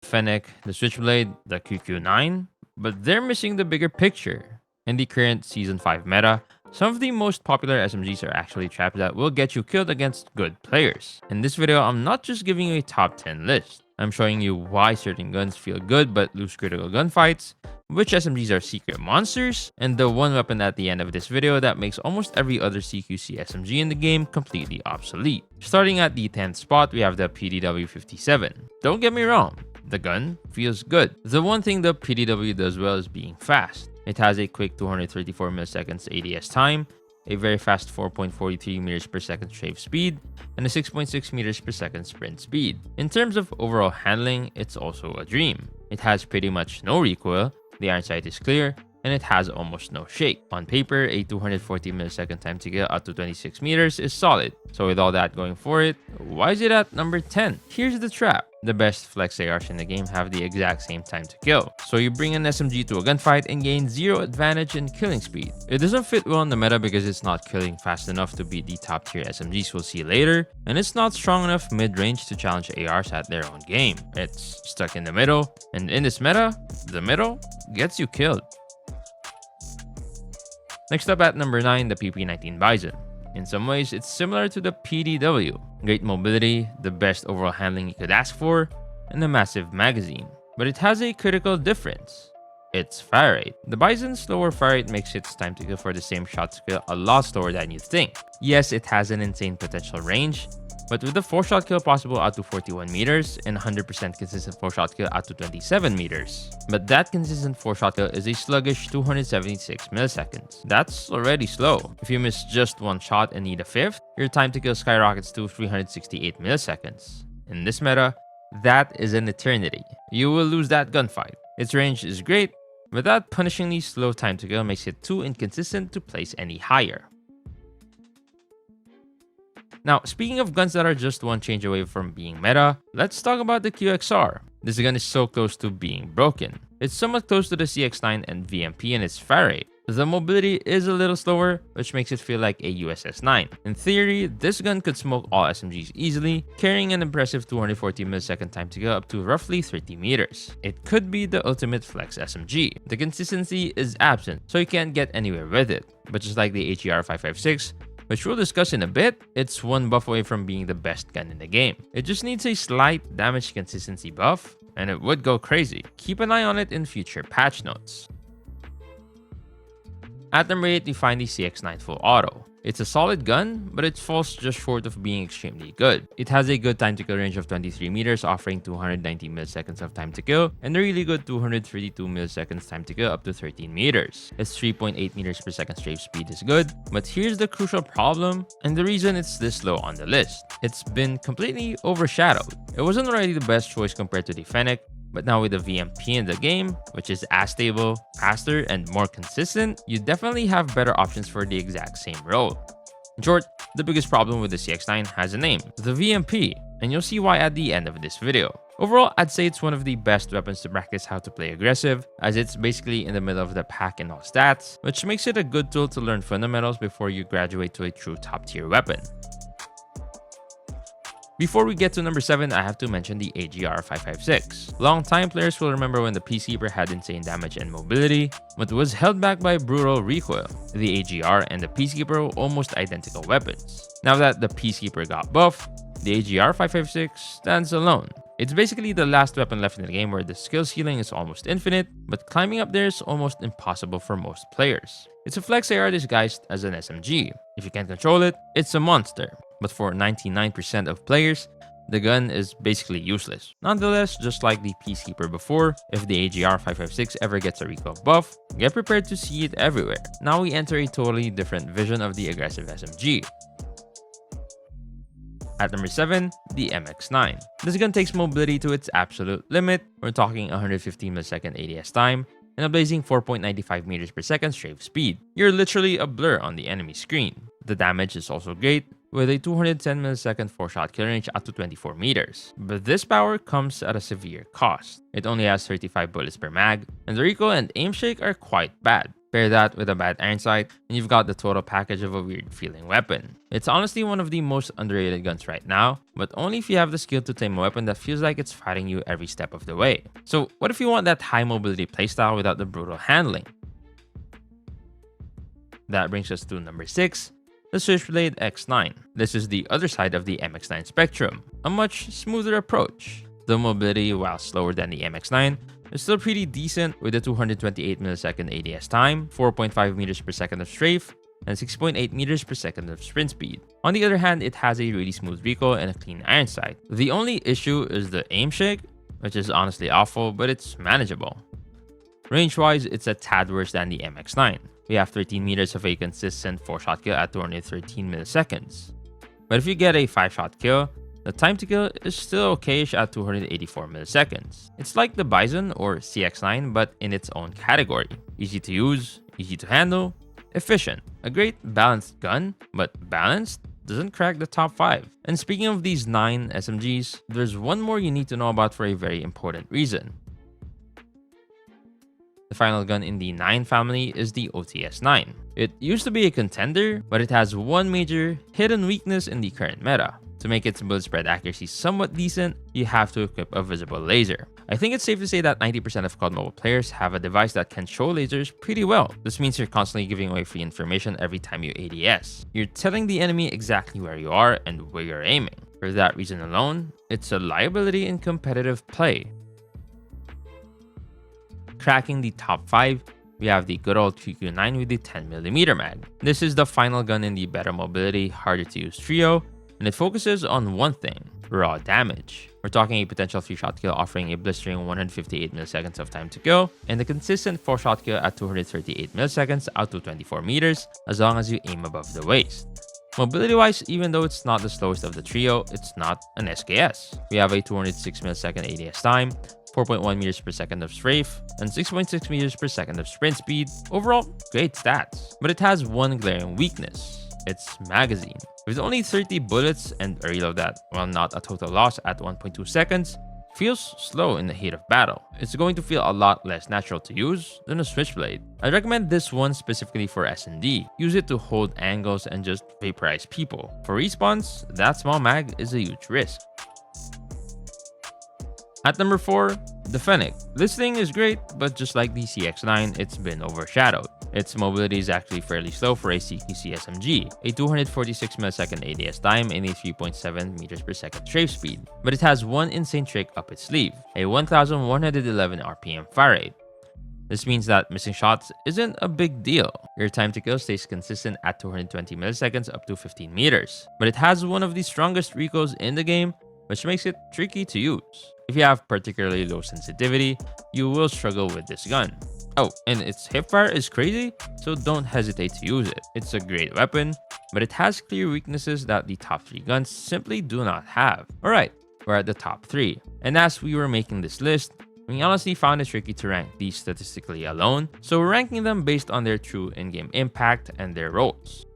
Fennec, the Switchblade, the QQ9, but they're missing the bigger picture. In the current Season 5 meta, some of the most popular SMGs are actually traps that will get you killed against good players. In this video, I'm not just giving you a top 10 list. I'm showing you why certain guns feel good but lose critical gunfights, which SMGs are secret monsters, and the one weapon at the end of this video that makes almost every other CQC SMG in the game completely obsolete. Starting at the 10th spot, we have the PDW-57. Don't get me wrong, the gun feels good. The one thing the PDW does well is being fast. It has a quick 234 milliseconds ADS time, a very fast 4.43 meters per second strafe speed, and a 6.6 meters per second sprint speed. In terms of overall handling, it's also a dream. It has pretty much no recoil, the iron sight is clear, and it has almost no shake. On paper, a 240 millisecond time to kill up to 26 meters is solid. So with all that going for it, why is it at number 10? Here's the trap. The best flex ARs in the game have the exact same time to kill. So you bring an SMG to a gunfight and gain 0 advantage in killing speed. It doesn't fit well in the meta because it's not killing fast enough to beat the top tier SMGs we'll see later, and it's not strong enough mid-range to challenge ARs at their own game. It's stuck in the middle, and in this meta, the middle gets you killed. Next up at number 9, the PP-19 Bison. In some ways, it's similar to the PDW. Great mobility, the best overall handling you could ask for, and a massive magazine. But it has a critical difference. Its fire rate. The Bison's slower fire rate makes its time to kill for the same shot skill a lot slower than you think. Yes, it has an insane potential range, but with the 4-shot kill possible out to 41 meters and 100% consistent 4-shot kill out to 27 meters. But that consistent 4-shot kill is a sluggish 276 milliseconds. That's already slow. If you miss just one shot and need a 5th, your time to kill skyrockets to 368 milliseconds. In this meta, that is an eternity. You will lose that gunfight. Its range is great, but that punishingly slow time to kill makes it too inconsistent to place any higher. Now, speaking of guns that are just one change away from being meta, let's talk about the QXR. This gun is so close to being broken. It's somewhat close to the CX-9 and VMP in its fire rate. The mobility is a little slower, which makes it feel like a USS-9. In theory, this gun could smoke all SMGs easily, carrying an impressive 240 millisecond time to kill up to roughly 30 meters. It could be the ultimate flex SMG. The consistency is absent, so you can't get anywhere with it. But just like the HER556, which we'll discuss in a bit, it's one buff away from being the best gun in the game. It just needs a slight damage consistency buff, and it would go crazy. Keep an eye on it in future patch notes. At number 8, we find the CX-9 Full Auto. It's a solid gun, but it falls just short of being extremely good. It has a good time to kill range of 23 meters, offering 290 milliseconds of time to kill, and a really good 232 milliseconds time to kill up to 13 meters. Its 3.8 meters per second strafe speed is good, but here's the crucial problem, and the reason it's this low on the list. It's been completely overshadowed. It wasn't already the best choice compared to the Fennec, but now with the VMP in the game, which is as stable, faster, and more consistent, you definitely have better options for the exact same role. In short, the biggest problem with the CX-9 has a name, the VMP, and you'll see why at the end of this video. Overall, I'd say it's one of the best weapons to practice how to play aggressive, as it's basically in the middle of the pack in all stats, which makes it a good tool to learn fundamentals before you graduate to a true top tier weapon. Before we get to number 7, I have to mention the AGR556. Long-time players will remember when the Peacekeeper had insane damage and mobility, but was held back by brutal recoil. The AGR and the Peacekeeper were almost identical weapons. Now that the Peacekeeper got buffed, the AGR556 stands alone. It's basically the last weapon left in the game where the skill ceiling is almost infinite, but climbing up there is almost impossible for most players. It's a flex AR disguised as an SMG. If you can't control it, it's a monster. But for 99% of players, the gun is basically useless. Nonetheless, just like the Peacekeeper before, if the AGR556 ever gets a recoil buff, get prepared to see it everywhere. Now we enter a totally different vision of the aggressive SMG. At number 7, the MX-9. This gun takes mobility to its absolute limit. We're talking 115 millisecond ADS time and a blazing 4.95 meters per second strafe speed. You're literally a blur on the enemy screen. The damage is also great, with a 210 millisecond 4-shot kill range up to 24 meters. But this power comes at a severe cost. It only has 35 bullets per mag, and the recoil and aim shake are quite bad. Pair that with a bad iron sight, and you've got the total package of a weird feeling weapon. It's honestly one of the most underrated guns right now, but only if you have the skill to tame a weapon that feels like it's fighting you every step of the way. So what if you want that high mobility playstyle without the brutal handling? That brings us to number 6, the Switchblade X9. This is the other side of the MX9 spectrum, a much smoother approach. The mobility, while slower than the MX9, is still pretty decent with a 228 millisecond ADS time, 4.5 meters per second of strafe, and 6.8 meters per second of sprint speed. On the other hand, it has a really smooth recoil and a clean iron sight. The only issue is the aim shake, which is honestly awful, but it's manageable. Range-wise, it's a tad worse than the MX9. We have 13 meters of a consistent 4-shot kill at 213 milliseconds. But if you get a 5-shot kill, the time to kill is still okayish at 284 milliseconds. It's like the Bison or CX9 but in its own category. Easy to use, easy to handle, efficient. A great balanced gun, but balanced doesn't crack the top 5. And speaking of these 9 SMGs, there's one more you need to know about for a very important reason. The final gun in the 9 family is the OTS-9. It used to be a contender, but it has one major hidden weakness in the current meta. To make its bullet spread accuracy somewhat decent, you have to equip a visible laser. I think it's safe to say that 90% of COD mobile players have a device that can show lasers pretty well. This means you're constantly giving away free information every time you ADS. You're telling the enemy exactly where you are and where you're aiming. For that reason alone, it's a liability in competitive play. Cracking the top 5, we have the good old QQ9 with the 10mm mag. This is the final gun in the better mobility, harder to use trio, and it focuses on one thing: raw damage. We're talking a potential 3-shot kill offering a blistering 158 milliseconds of time to kill, and a consistent 4-shot kill at 238 milliseconds out to 24 meters as long as you aim above the waist. Mobility wise, even though it's not the slowest of the trio, it's not an SKS. We have a 206 millisecond ADS time, 4.1 meters per second of strafe, and 6.6 meters per second of sprint speed. Overall, great stats. But it has one glaring weakness: its magazine. With only 30 bullets and a reload that, while not a total loss at 1.2 seconds, feels slow in the heat of battle. It's going to feel a lot less natural to use than a Switchblade. I recommend this one specifically for S&D. Use it to hold angles and just vaporize people. For respawns, that small mag is a huge risk. At number 4, the Fennec. This thing is great, but just like the CX9, it's been overshadowed. Its mobility is actually fairly slow for a CQC SMG, a 246 millisecond ADS time and a 3.7 meters per second strafe speed. But it has one insane trick up its sleeve: a 1111 RPM fire rate. This means that missing shots isn't a big deal. Your time to kill stays consistent at 220 milliseconds up to 15 meters. But it has one of the strongest recoils in the game, which makes it tricky to use. If you have particularly low sensitivity, you will struggle with this gun. Oh, and its hipfire is crazy, so don't hesitate to use it. It's a great weapon, but it has clear weaknesses that the top 3 guns simply do not have. Alright, we're at the top 3. And as we were making this list, we honestly found it tricky to rank these statistically alone, so we're ranking them based on their true in-game impact and their roles.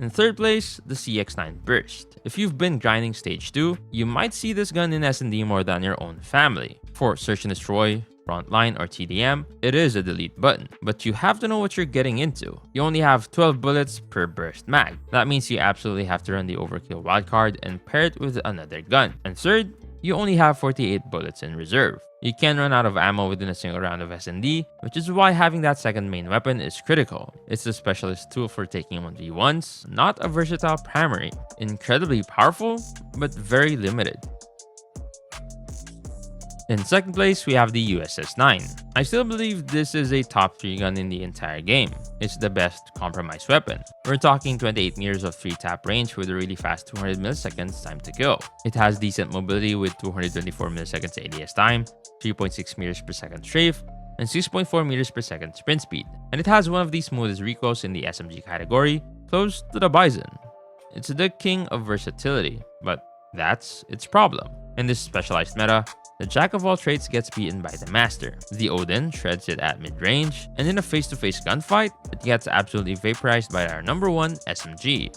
In third place, the CX9 Burst. If you've been grinding stage 2, you might see this gun in S&D more than your own family. For Search and Destroy, Frontline, or TDM, it is a delete button, but you have to know what you're getting into. You only have 12 bullets per burst mag. That means you absolutely have to run the overkill wildcard and pair it with another gun. And third, you only have 48 bullets in reserve. You can run out of ammo within a single round of S&D, which is why having that second main weapon is critical. It's a specialist tool for taking 1v1s, not a versatile primary. Incredibly powerful, but very limited. In second place, we have the USS-9. I still believe this is a top 3 gun in the entire game. It's the best compromise weapon. We're talking 28 meters of 3-tap range with a really fast 200 milliseconds time to kill. It has decent mobility with 224 milliseconds ADS time, 3.6 meters per second strafe, and 6.4 meters per second sprint speed. And it has one of the smoothest recoils in the SMG category, close to the Bison. It's the king of versatility, but that's its problem. In this specialized meta, the jack of all trades gets beaten by the master. The Odin shreds it at mid-range, and in a face-to-face gunfight, it gets absolutely vaporized by our number 1 SMG.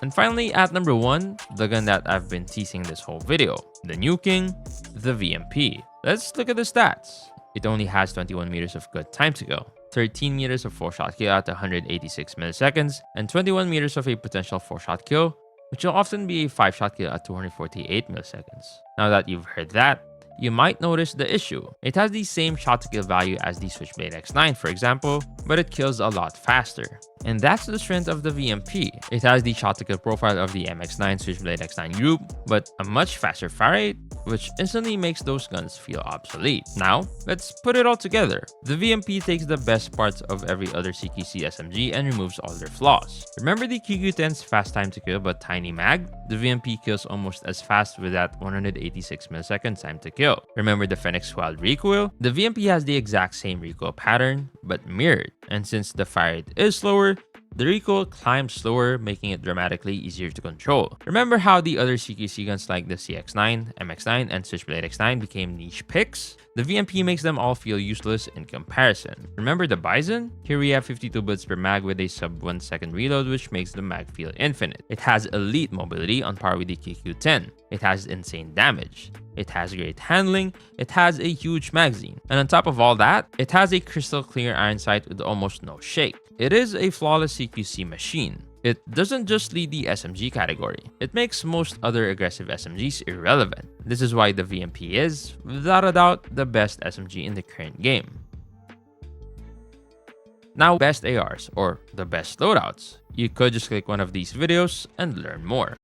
And finally, at number 1, the gun that I've been teasing this whole video, the new king, the VMP. Let's look at the stats. It only has 21 meters of good time to kill, 13 meters of 4-shot kill at 186 milliseconds, and 21 meters of a potential 4-shot kill, which will often be a 5-shot kill at 248 milliseconds. Now that you've heard that, you might notice the issue. It has the same shot to kill value as the Switchblade X9, for example, but it kills a lot faster. And that's the strength of the VMP. It has the shot to kill profile of the MX9 Switchblade X9 group, but a much faster fire rate, which instantly makes those guns feel obsolete. Now, let's put it all together. The VMP takes the best parts of every other CQC SMG and removes all their flaws. Remember the QQ10's fast time to kill but tiny mag? The VMP kills almost as fast with that 186 milliseconds time to kill. Remember the Phoenix Squad recoil? The VMP has the exact same recoil pattern, but mirrored. And since the fire rate is slower, the recoil climbs slower, making it dramatically easier to control. Remember how the other CQC guns like the CX9, MX9, and Switchblade X9 became niche picks? The VMP makes them all feel useless in comparison. Remember the Bison? Here we have 52 bullets per mag with a sub 1 second reload, which makes the mag feel infinite. It has elite mobility on par with the QQ10. It has insane damage. It has great handling. It has a huge magazine. And on top of all that, it has a crystal clear iron sight with almost no shake. It is a flawless CQC machine. It doesn't just lead the SMG category, it makes most other aggressive SMGs irrelevant. This is why the VMP is, without a doubt, the best SMG in the current game. Now, best ARs, or the best loadouts. You could just click one of these videos and learn more.